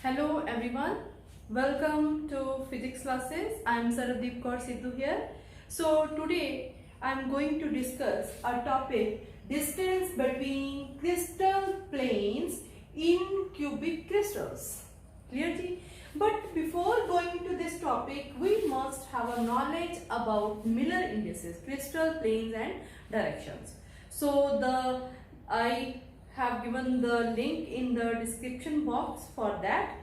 Hello everyone, welcome to physics classes. I am Saradeep Kaur Sidhu here. So today I am going to discuss a topic, distance between crystal planes in cubic crystals. Clear ji? But before going to this topic, we must have a knowledge about Miller indices, crystal planes and directions. So I have given the link in the description box for that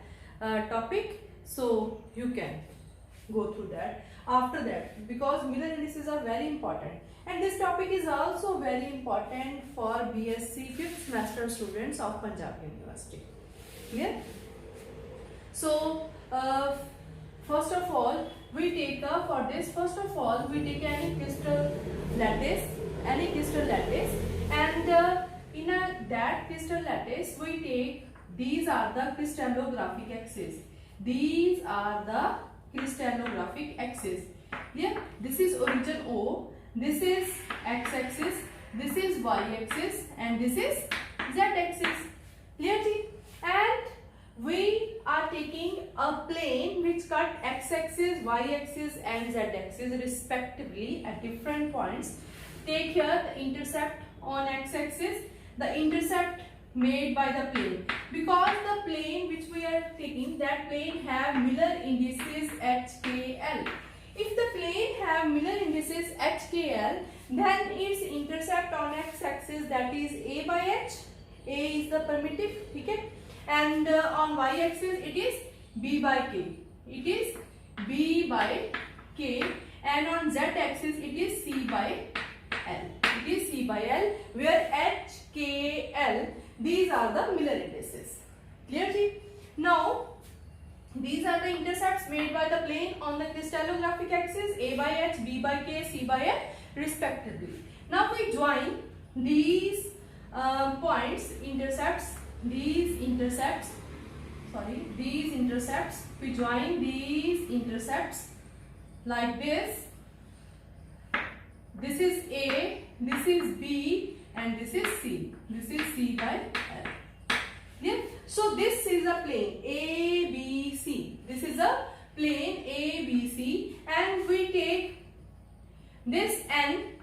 topic, so you can go through that after that, because Miller indices are very important, and this topic is also very important for B.Sc 5th semester students of Punjab University. Clear? So first of all we take any crystal lattice, and in that crystal lattice we take, these are the crystallographic axes. Yeah, this is origin O, this is x axis, this is y axis, and this is z axis. Clear? And we are taking a plane which cut x axis, y axis and z axis respectively at different points. Take here the intercept on x axis, the intercept made by the plane, because the plane which we are taking, that plane have Miller indices HKL. If the plane have Miller indices HKL, then its intercept on x axis, that is a by h, a is the primitive, okay, and on y axis it is b by k, and on z axis it is c by L, where HKL, these are the Miller indices. Clear? Now these are the intercepts made by the plane on the crystallographic axis, a by h, b by k, c by L respectively. Now we join these points, these intercepts, we join these intercepts like this. This is A, this is B, and this is C. This is C by L. Yeah? So this is a plane ABC. This is a plane ABC, and we take this N.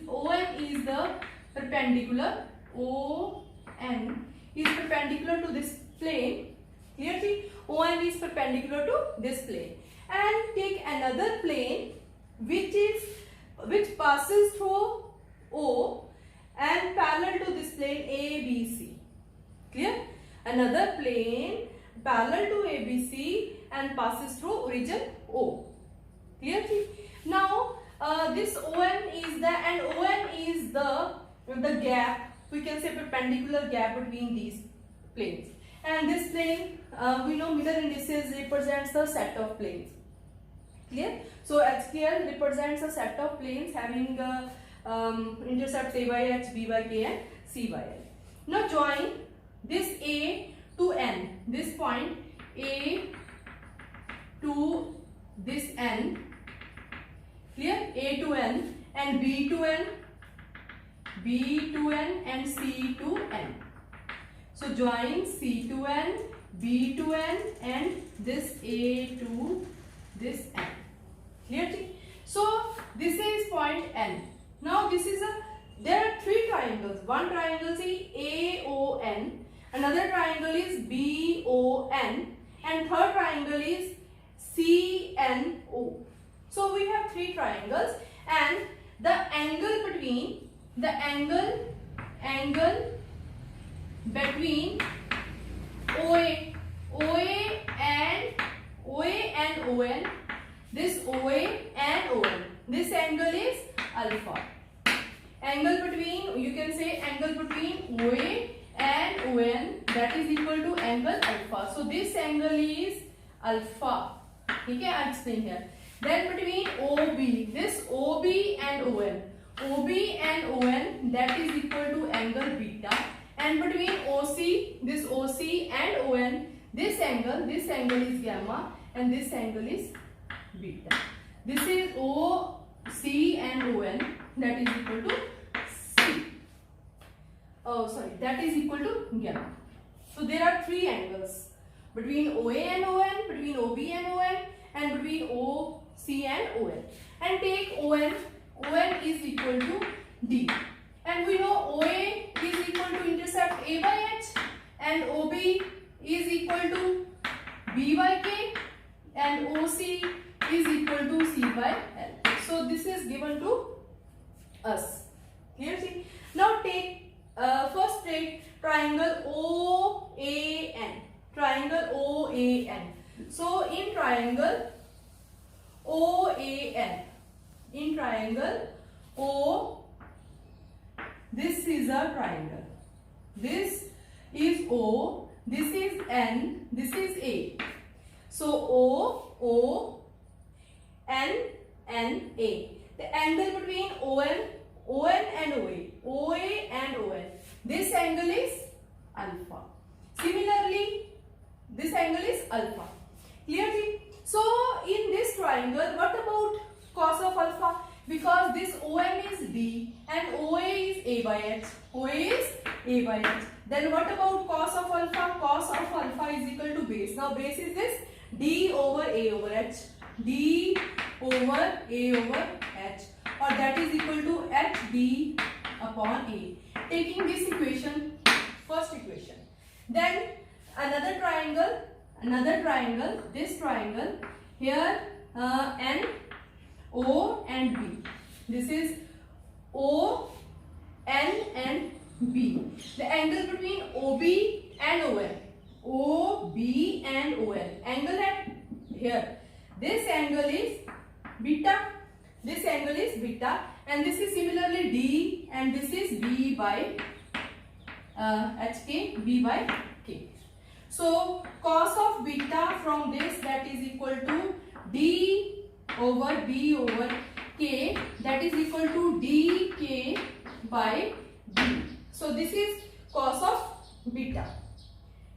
ON is the perpendicular. ON is perpendicular to this plane. Clearly, ON is perpendicular to this plane, and take another plane which passes through O and parallel to this plane ABC. Clear? Another plane parallel to ABC and passes through origin O. Clear? Now this ON is the gap, we can say perpendicular gap between these planes. And this plane, we know Miller indices represents the set of planes. Clear? So HKL represents a set of planes having intercepts a by h, b by k, and c by l. Now join this A to N, this point A to this N. Clear? A to N, and B to N, and C to N. So join C to N, B to N, and this A to this N. Clear? So this is point N. Now there are three triangles. One triangle is AON, another triangle is BON, and third triangle is CNO. So we have three triangles, and the angle between OA and ON, this OA and ON, this angle is alpha. Angle between, you can say angle between OA and ON, that is equal to angle alpha. So this angle is alpha. Okay, I explain here. Then between OB, this OB and ON, that is equal to angle beta. And between OC, this OC and ON, this angle is gamma, and this angle is beta. This is OC and ON, that is equal to C. That is equal to gamma. So there are three angles. between OA and ON, between OB and ON, and between OC and ON. And take ON. ON is equal to D. And we know OA is equal to intercept A by H, and OB is equal to B by K, and OC is equal to C by L. So this is given to us. Clear? See? Now take first take triangle OAN. Triangle OAN. So in triangle OAN, in triangle O, this is a triangle. This is O, this is N, this is A. So O, N, A. The angle between ON and OA and ON. This angle is alpha. Similarly, this angle is alpha. Clearly? So in this triangle, what about cos of alpha? Because this ON is D and OA is A by H. OA is A by H. Then what about cos of alpha? Cos of alpha is equal to base. Now base is this D over A over H. D over A over H. Or that is equal to HD upon A. Taking this equation, first equation. Then another triangle, this triangle. Here N, O and B. This is O, N and B. The angle between OB and ON. OB and ON. Angle at here. This angle is beta. This angle is beta. And this is similarly D, and this is B by HK, B by K. So cos of beta from this, that is equal to D over B over K, that is equal to DK by D. So this is cos of beta.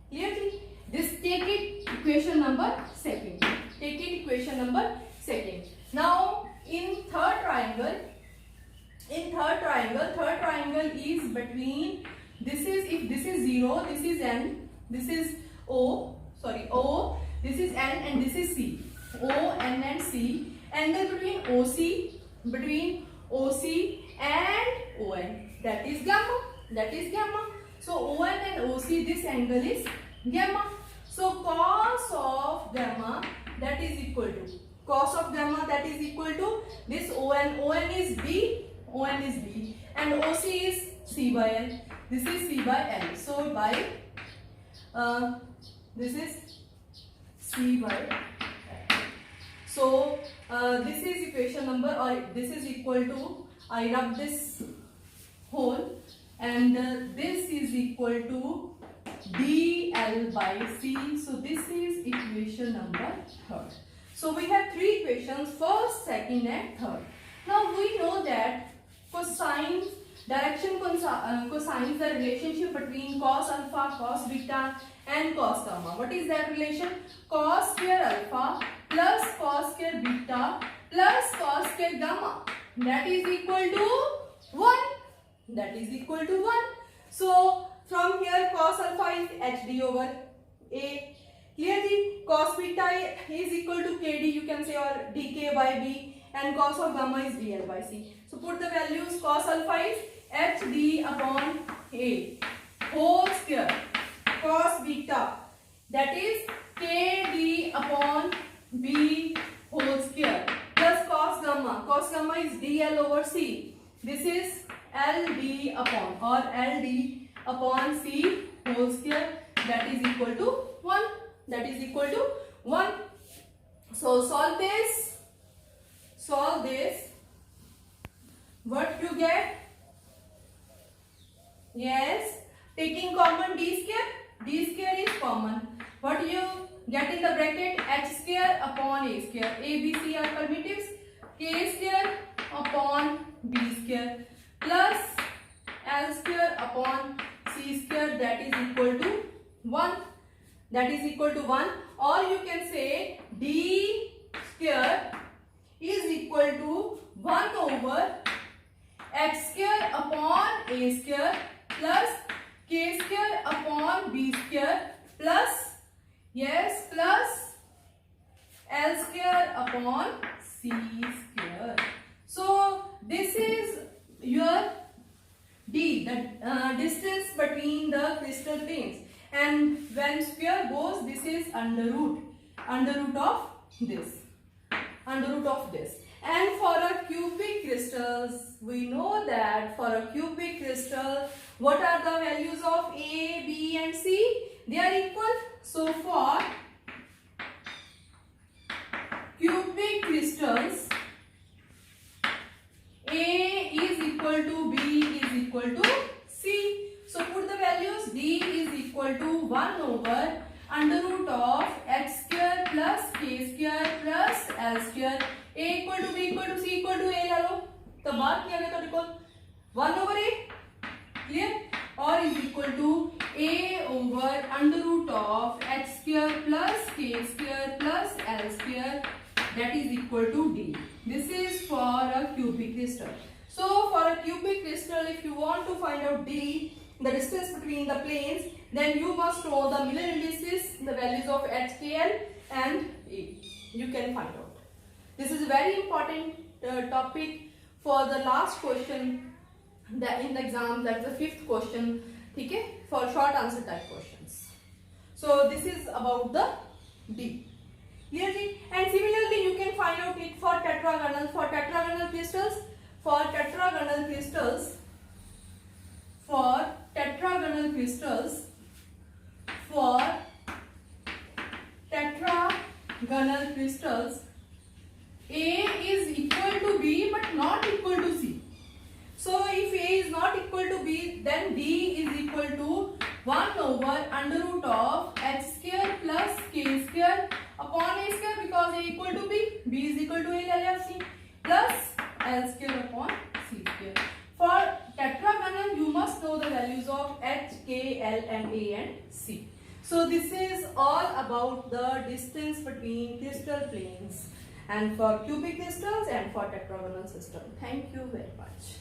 Clearly? This, take it equation number second. Take it equation number second. Now in third triangle is between, this is, if this is 0, this is N, this is O, this is N and this is C. O, N and C. Angle between OC and ON, that is gamma. So ON and OC, this angle is gamma. So cos of gamma, that is equal to this ON is B, and OC is C by L. This is C by L. So by this is C by L. So this is equation number, or this is equal to, I rub this whole, and this is equal to DL by C. So this is equation number third. So we have three equations, first, second and third. Now we know that cosines, direction cosines, the relationship between cos alpha, cos beta and cos gamma. What is that relation? Cos square alpha plus cos square beta plus cos square gamma, that is equal to 1. So from here cos alpha is HD over A. Clearly cos beta is equal to KD, you can say, or DK by B, and cos of gamma is DL by C. So put the values. Cos alpha is HD upon A whole square. Cos beta, that is KD upon B whole square, plus cos gamma. Cos gamma is DL over C. This is LD upon C whole square, that is equal to 1. So solve this. What you get? Yes, taking common D square is common. What you get in the bracket? H square upon A square. A, B, C are primitives. K square upon B square plus L square upon C square, that is equal to 1. Or you can say D square is equal to 1 over H square upon A square plus K square upon B square plus Yes, plus L square upon C square. So this is your D, the distance between the crystal planes. And when square goes, this is under root of this. And for a cubic crystals, we know that for a cubic crystal, what are the values of A, B and C? They are equal. So for cubic crystals, A is equal to B is equal to C. So put the values. D is equal to 1 over under root of x square plus k square plus l square. A equal to B equal to C equal to A ला लो. तो बात क्या है तो देखो 1 over A, clear? Or is equal to A over under root of x square plus k square plus l square, that is equal to D. This is for a cubic crystal. So for a cubic crystal, if you want to find out D, the distance between the planes, then you must know the Miller indices, the values of H, K, L and A. You can find out. This is a very important topic for the last question in the exam, that's the 5th question, okay, for short answer type questions. So this is about the D. Clearly, and similarly you can find out it for tetragonal. For tetragonal crystals, for tetragonal crystals, A is equal to B but not equal to C. So if A is not equal to B, then D is equal to 1 over under root of h square plus k square upon A square, because A equal to B, B is equal to A ले लिया C, plus L square upon C square. For tetragonal, you must know the values of H, K, L and A and C. So this is all about the distance between crystal planes and for cubic crystals and for tetragonal system. Thank you very much.